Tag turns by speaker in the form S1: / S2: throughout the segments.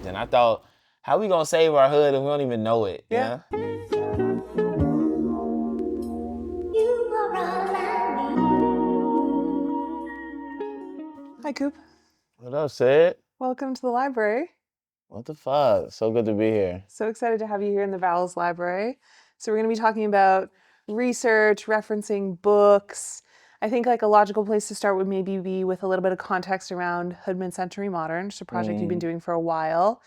S1: project. And I thought, how we gonna save our hood and we don't even know it?
S2: Yeah.
S1: You know?
S2: Hi, Coop.
S1: What up, Sid?
S2: Welcome to the library.
S1: What the fuck? So good to be here.
S2: So excited to have you here in the Vowels Library. So we're going to be talking about research, referencing books. I think like a logical place to start would maybe be with a little bit of context around Hood Mid-Century Modern, just a project you've been doing for a while.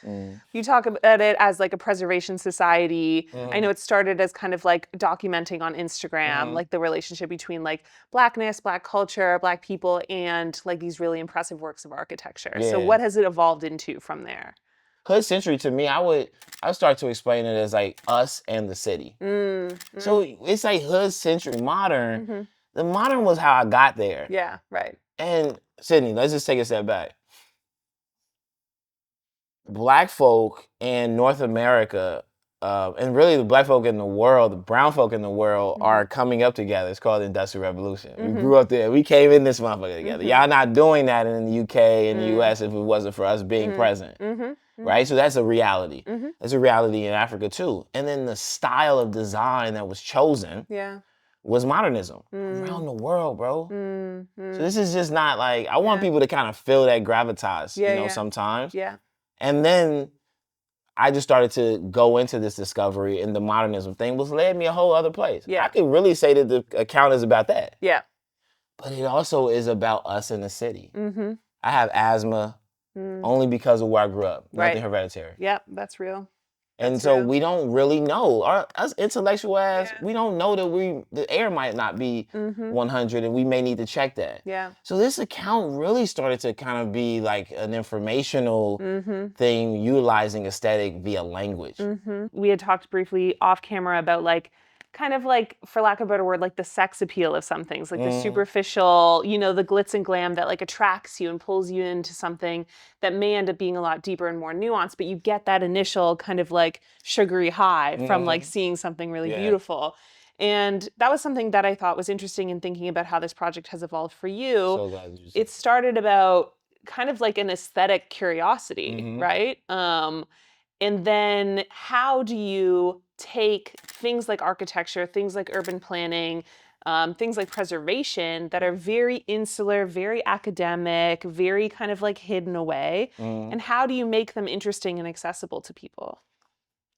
S2: You talk about it as like a preservation society. I know it started as kind of like documenting on Instagram, like the relationship between like Blackness, Black culture, Black people, and like these really impressive works of architecture.
S1: Yeah.
S2: So what has it evolved into from there?
S1: Hood Century, to me, I would start to explain it as like us and the city. So it's like Hood Century Modern. The modern was how I got there.
S2: Yeah, right.
S1: And Sydney, let's just take a step back. Black folk in North America, and really the Black folk in the world, the brown folk in the world are coming up together. It's called the Industrial Revolution. We grew up there. We came in this motherfucker together. Y'all not doing that in the UK and the US if it wasn't for us being present. Right? So that's a reality. That's a reality in Africa too. And then the style of design that was chosen was modernism around the world, bro. So this is just not like, I want people to kind of feel that gravitas, sometimes.
S2: Yeah.
S1: And then I just started to go into this discovery, and the modernism thing was led me a whole other place.
S2: Yeah.
S1: I could really say that the account is about that.
S2: Yeah.
S1: But it also is about us in the city. I have asthma only because of where I grew up. Nothing hereditary.
S2: Yeah, that's real.
S1: And so we don't really know. Us intellectual ass, we don't know that the air might not be 100 and we may need to check that.
S2: Yeah.
S1: So this account really started to kind of be like an informational thing utilizing aesthetic via language.
S2: We had talked briefly off camera about like, kind of like, for lack of a better word, like the sex appeal of some things, like the superficial, the glitz and glam that like attracts you and pulls you into something that may end up being a lot deeper and more nuanced, but you get that initial kind of like sugary high from like seeing something really beautiful. And that was something that I thought was interesting in thinking about how this project has evolved for you.
S1: So glad you said
S2: it started about kind of like an aesthetic curiosity, right? And then how do you take things like architecture, things like urban planning, things like preservation that are very insular, very academic, very kind of like hidden away, and how do you make them interesting and accessible to people?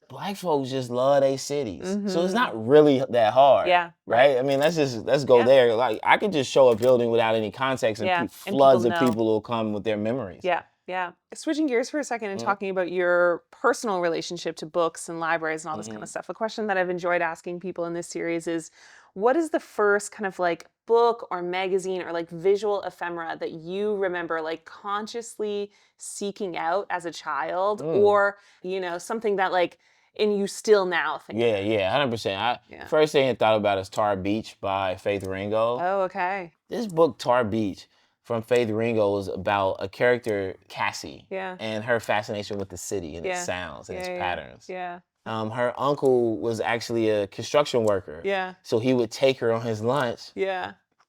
S1: Black folks just love their cities. So it's not really that hard.
S2: Yeah.
S1: Right? I mean, let's go there. Like, I could just show a building without any context and floods of people will come with their memories.
S2: Yeah. Yeah. Switching gears for a second and talking about your personal relationship to books and libraries and all this kind of stuff. A question that I've enjoyed asking people in this series is, what is the first kind of like book or magazine or like visual ephemera that you remember like consciously seeking out as a child or, something that like, and you still now think
S1: Yeah, 100%. First thing I thought about is Tar Beach by Faith Ringo.
S2: Oh, okay.
S1: This book, Tar Beach, from Faith Ringo, is about a character, Cassie, and her fascination with the city and its sounds and its patterns.
S2: Yeah.
S1: Her uncle was actually a construction worker.
S2: Yeah.
S1: So he would take her on his lunch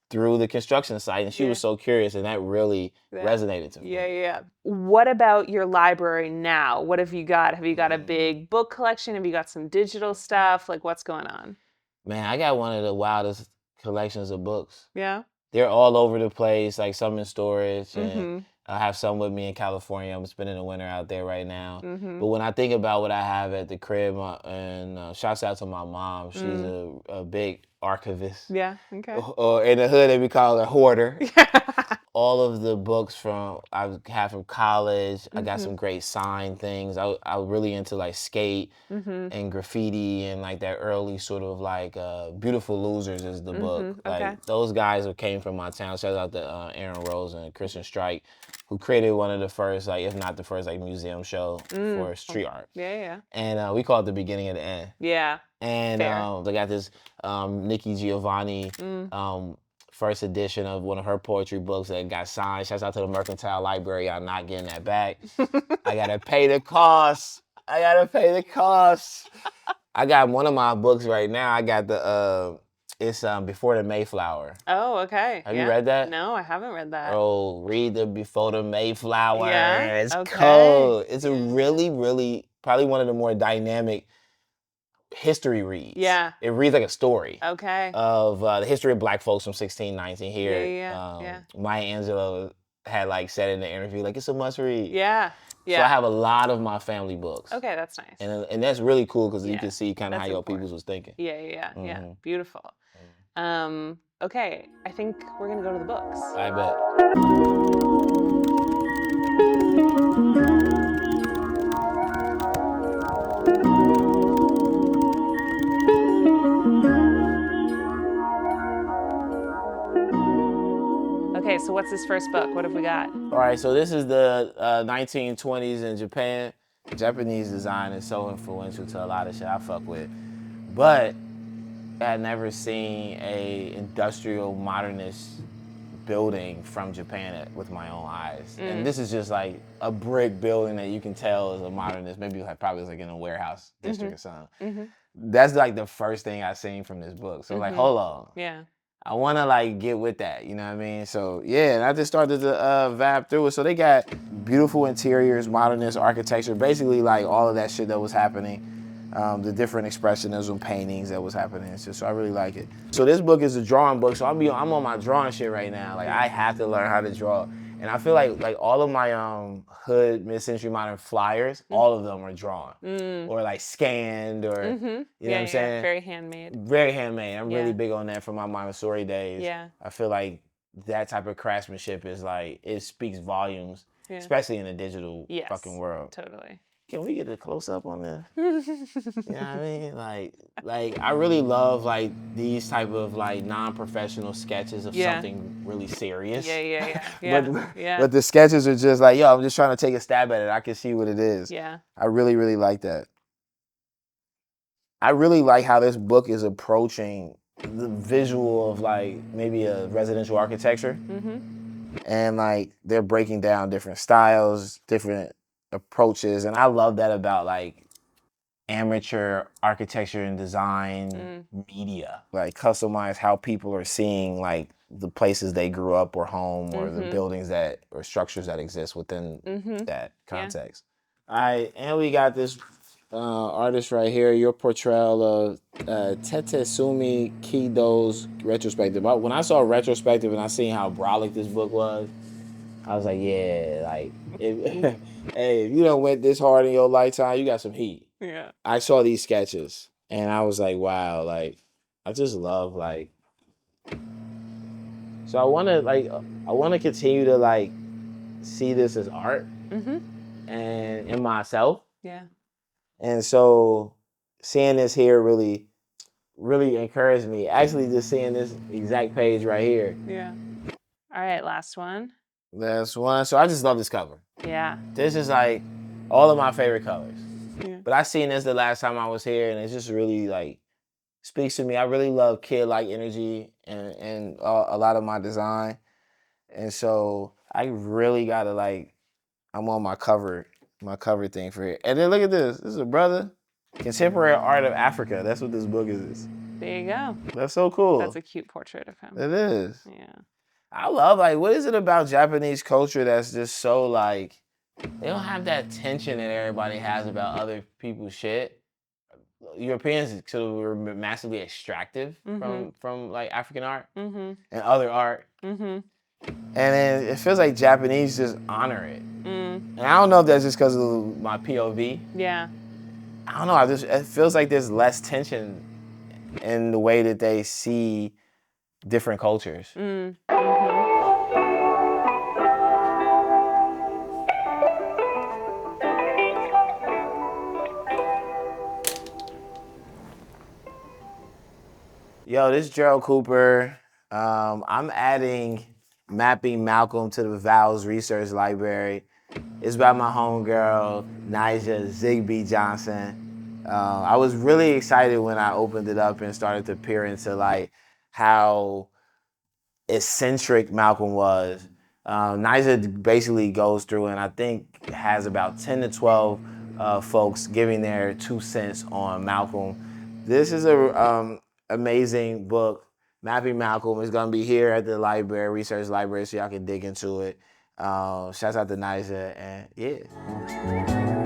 S1: through the construction site, and she was so curious, and that really resonated to me.
S2: Yeah. What about your library now? What have you got? Have you got a big book collection? Have you got some digital stuff? Like, what's going on?
S1: Man, I got one of the wildest collections of books.
S2: Yeah.
S1: They're all over the place, like some in storage, and I have some with me in California. I'm spending the winter out there right now. But when I think about what I have at the crib, and shouts out to my mom, she's a big archivist.
S2: Yeah, okay.
S1: Or in the hood, they be called a hoarder. All of the books I have from college. I got some great signed things. I was really into like skate and graffiti and like that early sort of like Beautiful Losers is the book. Like those guys who came from my town. Shout out to Aaron Rose and Christian Strike, who created one of the first, like if not the first, like museum show for street art.
S2: Yeah.
S1: And we call it the beginning of the end.
S2: Yeah.
S1: And they got this Nikki Giovanni first edition of one of her poetry books that got signed. Shouts out to the Mercantile Library. I'm not getting that back. I gotta pay the costs. I got one of my books right now. I got It's Before the Mayflower.
S2: Oh, okay.
S1: Have you read that?
S2: No, I haven't read that.
S1: Oh, read the Before the Mayflower.
S2: Yeah?
S1: It's
S2: Okay.
S1: cool. It's a really, really, probably one of the more dynamic history reads.
S2: Yeah.
S1: It reads like a story.
S2: Okay.
S1: Of the history of black folks from 1619 here.
S2: Yeah.
S1: Maya Angelou had like said in the interview, like, it's a must read.
S2: Yeah.
S1: So I have a lot of my family books.
S2: Okay, that's nice.
S1: And that's really cool because you can see kind of how your peoples was thinking.
S2: Yeah. Beautiful. Okay, I think we're gonna go to the books.
S1: I bet.
S2: Okay, so what's this first book? What have we got?
S1: All right, so this is the 1920s in Japan. Japanese design is so influential to a lot of shit I fuck with. But I had never seen a industrial modernist building from Japan with my own eyes. And this is just like a brick building that you can tell is a modernist. Maybe probably like in a warehouse district or something. That's like the first thing I seen from this book. So like, hold on.
S2: Yeah.
S1: I want to like get with that, you know what I mean? So yeah, and I just started to vibe through it. So they got beautiful interiors, modernist architecture, basically like all of that shit that was happening. The different expressionism paintings that was happening. So I really like it. So this book is a drawing book. So I'm on my drawing shit right now. Like I have to learn how to draw. And I feel like all of my hood mid-century modern flyers, all of them are drawn or like scanned or you know what I'm saying?
S2: Very handmade.
S1: Very handmade. I'm really big on that from my Montessori days.
S2: Yeah.
S1: I feel like that type of craftsmanship is like, it speaks volumes, especially in the digital fucking world.
S2: Totally.
S1: Can we get a close up on this? You know what I mean? Like I really love like these type of like non-professional sketches of something really serious. But the sketches are just like, yo, I'm just trying to take a stab at it. I can see what it is.
S2: Yeah.
S1: I really, really like that. I really like how this book is approaching the visual of like maybe a residential architecture. And like they're breaking down different styles, different approaches, and I love that about like amateur architecture and design media. Like customize how people are seeing like the places they grew up or home or the buildings that or structures that exist within that context. All right, and we got this artist right here, your portrayal of Tetesumi Kido's retrospective. When I saw retrospective and I seen how brolic this book was, I was like, yeah, like, hey, if you done went this hard in your lifetime, you got some heat.
S2: Yeah.
S1: I saw these sketches and I was like, wow, like, I just love like. So I want to continue to like see this as art and in myself.
S2: Yeah.
S1: And so seeing this here really, really encouraged me. Actually, just seeing this exact page right here.
S2: Yeah. All right, last one.
S1: Last one. So I just love this cover.
S2: Yeah.
S1: This is like all of my favorite colors.
S2: Yeah.
S1: But I seen this the last time I was here, and it just really like speaks to me. I really love kid-like energy and a lot of my design. And so I really gotta like, I'm on my cover thing for it. And then look at this. This is a brother. Contemporary Art of Africa. That's what this book is.
S2: There you go.
S1: That's so cool.
S2: That's a cute portrait of him.
S1: It is.
S2: Yeah.
S1: I love like, what is it about Japanese culture that's just so like, they don't have that tension that everybody has about other people's shit. Europeans were massively extractive from like African art and other art. And then it feels like Japanese just honor it. And I don't know if that's just because of my POV.
S2: Yeah.
S1: I don't know. It feels like there's less tension in the way that they see different cultures. Yo, this is Jerald Cooper. I'm adding Mapping Malcolm to the Vowels Research Library. It's by my homegirl, Nija Zigby Johnson. I was really excited when I opened it up and started to peer into like how eccentric Malcolm was. Nija basically goes through and I think has about 10 to 12 folks giving their 2 cents on Malcolm. This is a amazing book Mapping Malcolm is going to be here at the library, research library, so y'all can dig into it. Shouts out to Niza, and yeah.